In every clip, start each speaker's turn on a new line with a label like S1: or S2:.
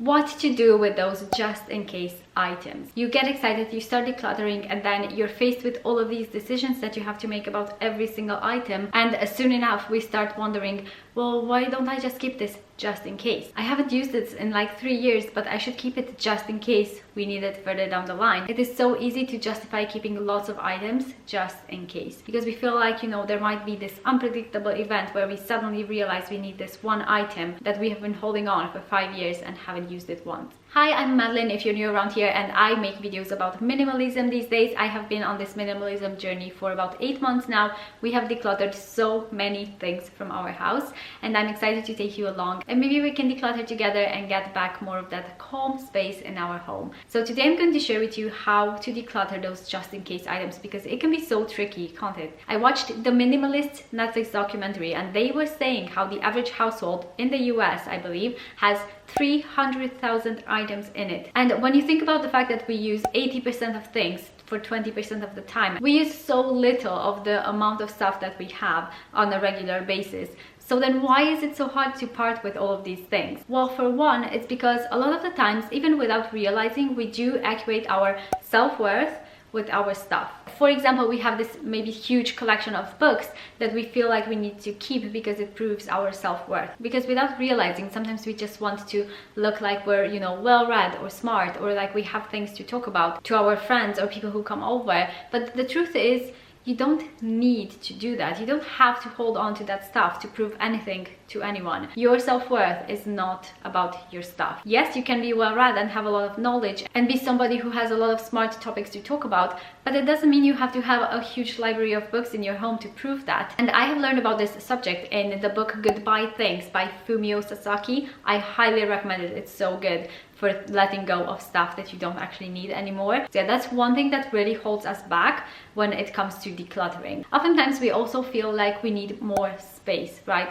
S1: what to do with those just in case items. You get excited, you start decluttering, and then you're faced with all of these decisions that you have to make about every single item, and soon enough we start wondering, well, why don't I just keep this just in case? I haven't used it in like 3 years, but I should keep it just in case we need it further down the line. It is so easy to justify keeping lots of items just in case, because we feel like, you know, there might be this unpredictable event where we suddenly realize we need this one item that we have been holding on for 5 years and haven't used it once. Hi, I'm Madeline if you're new around here, and I make videos about minimalism these days. I have been on this minimalism journey for about 8 months now. We have decluttered so many things from our house, and I'm excited to take you along, and maybe we can declutter together and get back more of that calm space in our home. So today I'm going to share with you how to declutter those just in case items, because it can be so tricky, can't it? I watched the Minimalist Netflix documentary, and they were saying how the average household in the US, I believe, has 300,000 items in it. And when you think about the fact that we use 80% of things for 20% of the time, we use so little of the amount of stuff that we have on a regular basis. So then why is it so hard to part with all of these things? Well, for one, it's because a lot of the times, even without realizing, we do equate our self-worth with our stuff. For example, we have this maybe huge collection of books that we feel like we need to keep because it proves our self-worth. Because without realizing, sometimes we just want to look like we're, you know, well-read or smart, or like we have things to talk about to our friends or people who come over. But the truth is, you don't need to do that. You don't have to hold on to that stuff to prove anything to anyone. Your self-worth is not about your stuff. Yes, you can be well-read and have a lot of knowledge and be somebody who has a lot of smart topics to talk about, but it doesn't mean you have to have a huge library of books in your home to prove that. And I have learned about this subject in the book Goodbye Things by Fumio Sasaki. I highly recommend it. It's so good for letting go of stuff that you don't actually need anymore. So yeah, that's one thing that really holds us back when it comes to decluttering. Oftentimes we also feel like we need more space, right?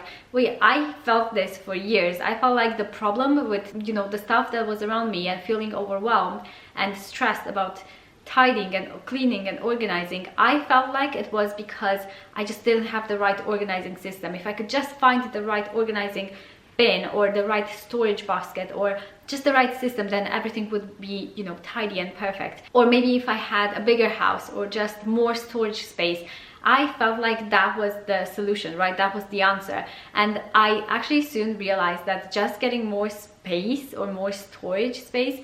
S1: I felt this for years. I felt like the problem with, you know, the stuff that was around me and feeling overwhelmed and stressed about tidying and cleaning and organizing, I felt like it was because I just didn't have the right organizing system. If I could just find the right organizing bin or the right storage basket or just the right system, then everything would be, you know, tidy and perfect. Or maybe if I had a bigger house or just more storage space, I felt like that was the solution, right? That was the answer. And I actually soon realized that just getting more space or more storage space,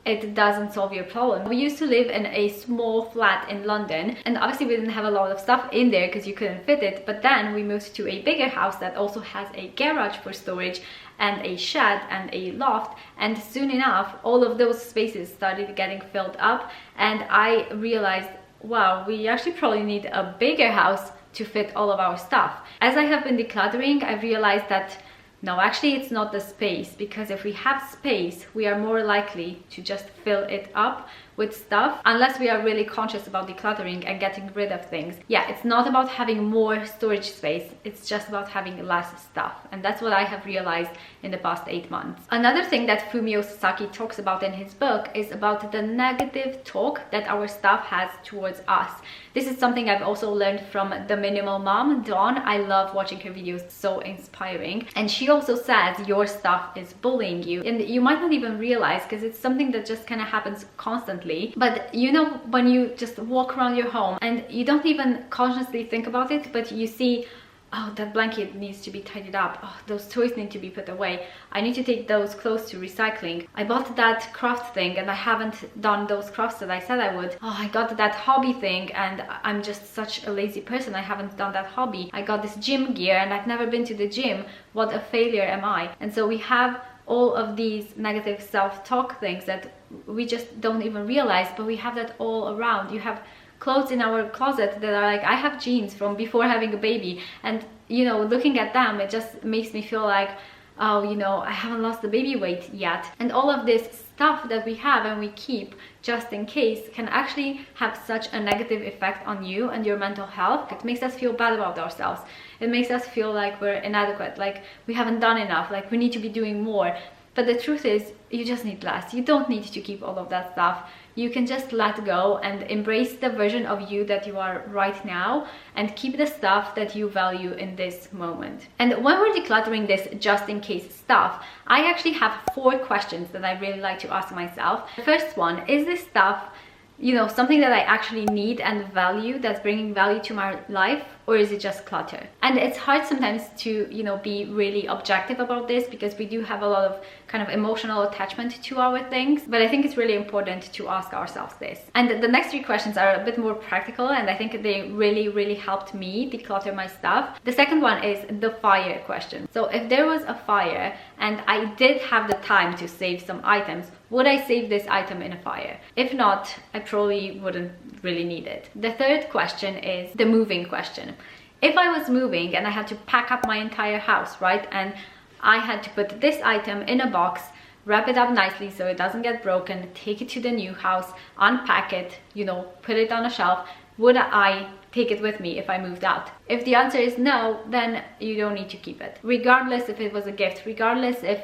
S1: it doesn't solve your problem. We used to live in a small flat in London, and obviously we didn't have a lot of stuff in there because you couldn't fit it, but then we moved to a bigger house that also has a garage for storage and a shed and a loft, and soon enough all of those spaces started getting filled up, and I realized, wow, we actually probably need a bigger house to fit all of our stuff. As I have been decluttering, I realized that no, actually it's not the space, because if we have space, we are more likely to just fill it up with stuff, unless we are really conscious about decluttering and getting rid of things. Yeah, it's not about having more storage space, it's just about having less stuff. And that's what I have realized in the past 8 months. Another thing that Fumio Sasaki talks about in his book is about the negative talk that our stuff has towards us. This is something I've also learned from the Minimal Mom, Dawn. I love watching her videos, so inspiring. And she also says your stuff is bullying you. And you might not even realize, because it's something that just kind of happens constantly. But you know, when you just walk around your home and you don't even consciously think about it, but you see, oh, that blanket needs to be tidied up, oh, those toys need to be put away, I need to take those clothes to recycling, I bought that craft thing and I haven't done those crafts that I said I would, oh, I got that hobby thing and I'm just such a lazy person, I haven't done that hobby, I got this gym gear and I've never been to the gym, what a failure am I? And so we have all of these negative self-talk things that we just don't even realize, but we have that all around. You have clothes in our closet that are like, I have jeans from before having a baby, and you know, looking at them, it just makes me feel like, oh, you know, I haven't lost the baby weight yet. And all of this stuff that we have and we keep just in case can actually have such a negative effect on you and your mental health. It makes us feel bad about ourselves. It makes us feel like we're inadequate, like we haven't done enough, like we need to be doing more. But the truth is, you just need less. You don't need to keep all of that stuff. You can just let go and embrace the version of you that you are right now, and keep the stuff that you value in this moment. And when we're decluttering this just in case stuff, I actually have 4 questions that I really like to ask myself. The first one, is this stuff, you know, something that I actually need and value, that's bringing value to my life, or is it just clutter? And it's hard sometimes to, you know, be really objective about this, because we do have a lot of kind of emotional attachment to our things. But I think it's really important to ask ourselves this. And the next 3 questions are a bit more practical, and I think they really helped me declutter my stuff. The second one is the fire question. So if there was a fire and I did have the time to save some items, would I save this item in a fire? If not, I probably wouldn't really need it. The third question is the moving question. If I was moving and I had to pack up my entire house, right? And I had to put this item in a box, wrap it up nicely so it doesn't get broken, take it to the new house, unpack it, you know, put it on a shelf, would I take it with me if I moved out? If the answer is no, then you don't need to keep it. Regardless if it was a gift, regardless if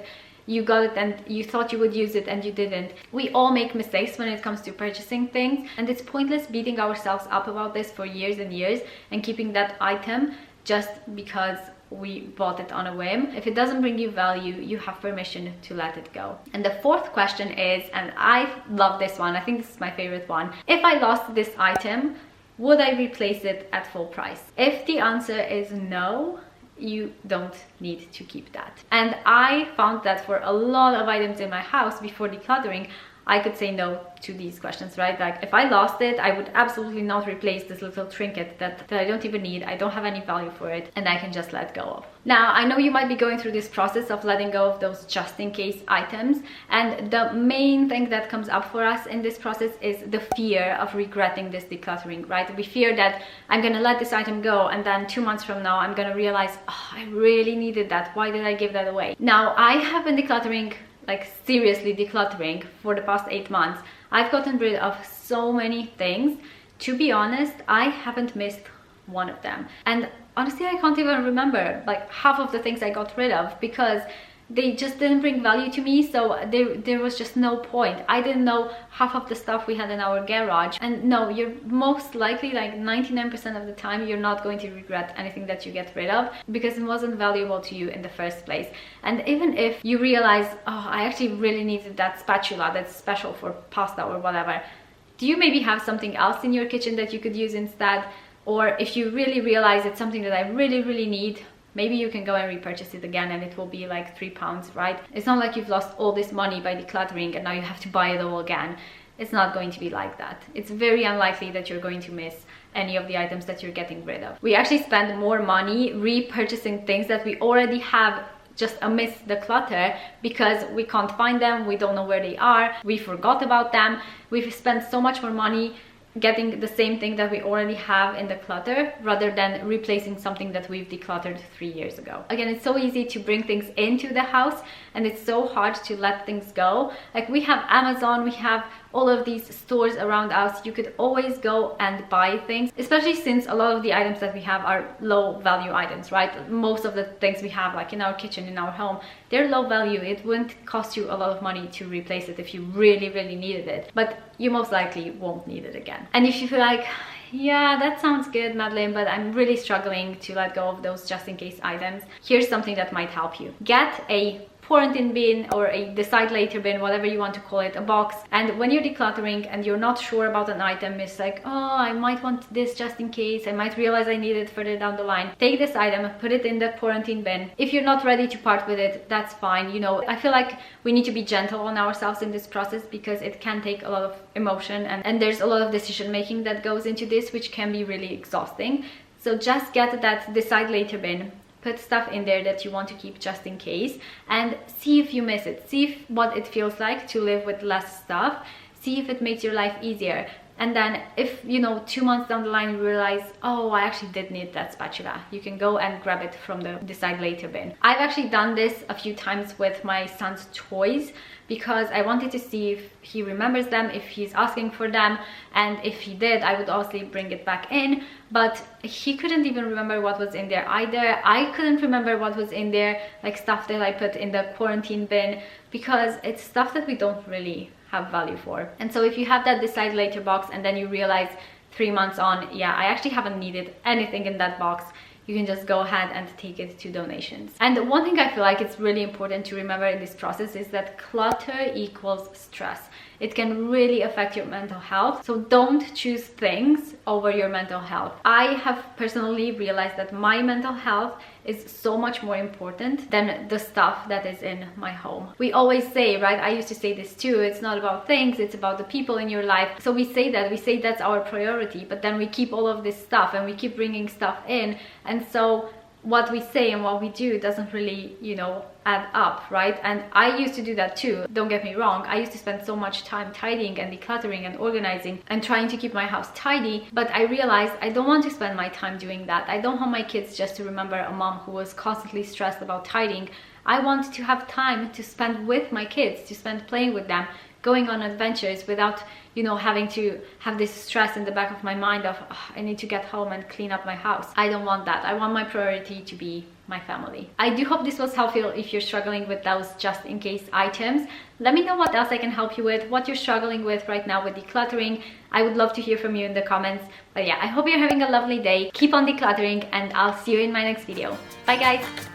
S1: you got it and you thought you would use it and you didn't. We all make mistakes when it comes to purchasing things, and it's pointless beating ourselves up about this for years and years and keeping that item just because we bought it on a whim. If it doesn't bring you value, you have permission to let it go. And the fourth question is, and I love this one, I think this is my favorite one, if I lost this item, would I replace it at full price? If the answer is no, you don't need to keep that. And I found that for a lot of items in my house before decluttering, I could say no to these questions, right? Like if I lost it, I would absolutely not replace this little trinket that I don't even need. I don't have any value for it, and I can just let go of. Now, I know you might be going through this process of letting go of those just in case items, and the main thing that comes up for us in this process is the fear of regretting this decluttering, right? We fear that I'm gonna let this item go, and then 2 months from now I'm gonna realize, oh, I really needed that. Why did I give that away? Now, I have been decluttering, like seriously decluttering, for the past 8 months. I've gotten rid of so many things. To be honest, I haven't missed one of them. And honestly, I can't even remember like half of the things I got rid of, because they just didn't bring value to me, so there was just no point. I didn't know half of the stuff we had in our garage. And no, you're most likely, like 99% of the time, you're not going to regret anything that you get rid of, because it wasn't valuable to you in the first place. And even if you realize, oh, I actually really needed that spatula that's special for pasta or whatever, do you maybe have something else in your kitchen that you could use instead? Or if you really realize it's something that I really need, maybe you can go and repurchase it again and it will be like £3, right? It's not like you've lost all this money by decluttering and now you have to buy it all again. It's not going to be like that. It's very unlikely that you're going to miss any of the items that you're getting rid of. We actually spend more money repurchasing things that we already have just amidst the clutter, because we can't find them, we don't know where they are, we forgot about them. We've spent so much more money getting the same thing that we already have in the clutter, rather than replacing something that we've decluttered 3 years ago. Again, it's so easy to bring things into the house, and it's so hard to let things go. Like, we have Amazon, we have all of these stores around us. You could always go and buy things, especially since a lot of the items that we have are low value items, right? Most of the things we have, like in our kitchen, in our home, they're low value. It wouldn't cost you a lot of money to replace it if you really needed it, but you most likely won't need it again. And if you feel like, yeah, that sounds good, Madeline, but I'm really struggling to let go of those just in case items, here's something that might help you. Get a quarantine bin or a decide later bin, whatever you want to call it, a box. And when you're decluttering and you're not sure about an item, it's like, oh, I might want this just in case, I might realize I need it further down the line. Take this item, put it in the quarantine bin. If you're not ready to part with it, that's fine. You know, I feel like we need to be gentle on ourselves in this process, because it can take a lot of emotion and there's a lot of decision making that goes into this, which can be really exhausting. So just get that decide later bin. Put stuff in there that you want to keep just in case, and see if you miss it. See what it feels like to live with less stuff. See if it makes your life easier. And then if, you know, 2 months down the line you realize, oh, I actually did need that spatula, you can go and grab it from the decide later bin. I've actually done this a few times with my son's toys because I wanted to see if he remembers them, if he's asking for them, and if he did, I would obviously bring it back in. But he couldn't even remember what was in there either. I couldn't remember what was in there, like stuff that I put in the quarantine bin, because it's stuff that we don't really have value for. And so if you have that decide later box and then you realize 3 months on, yeah, I actually haven't needed anything in that box, you can just go ahead and take it to donations. And one thing I feel like it's really important to remember in this process is that clutter equals stress. It can really affect your mental health. So don't choose things over your mental health. I have personally realized that my mental health is so much more important than the stuff that is in my home. We always say, right? I used to say this too, it's not about things, it's about the people in your life. So we say that's our priority, but then we keep all of this stuff and we keep bringing stuff in. And so what we say and what we do doesn't really, you know, add up, right? And I used to do that too, don't get me wrong. I used to spend so much time tidying and decluttering and organizing and trying to keep my house tidy, but I realized I don't want to spend my time doing that. I don't want my kids just to remember a mom who was constantly stressed about tidying. I want to have time to spend with my kids, to spend playing with them, going on adventures without, you know, having to have this stress in the back of my mind of, oh, I need to get home and clean up my house. I don't want that. I want my priority to be my family. I do hope this was helpful if you're struggling with those just in case items. Let me know what else I can help you with, what you're struggling with right now with decluttering. I would love to hear from you in the comments. But yeah, I hope you're having a lovely day. Keep on decluttering and I'll see you in my next video. Bye guys!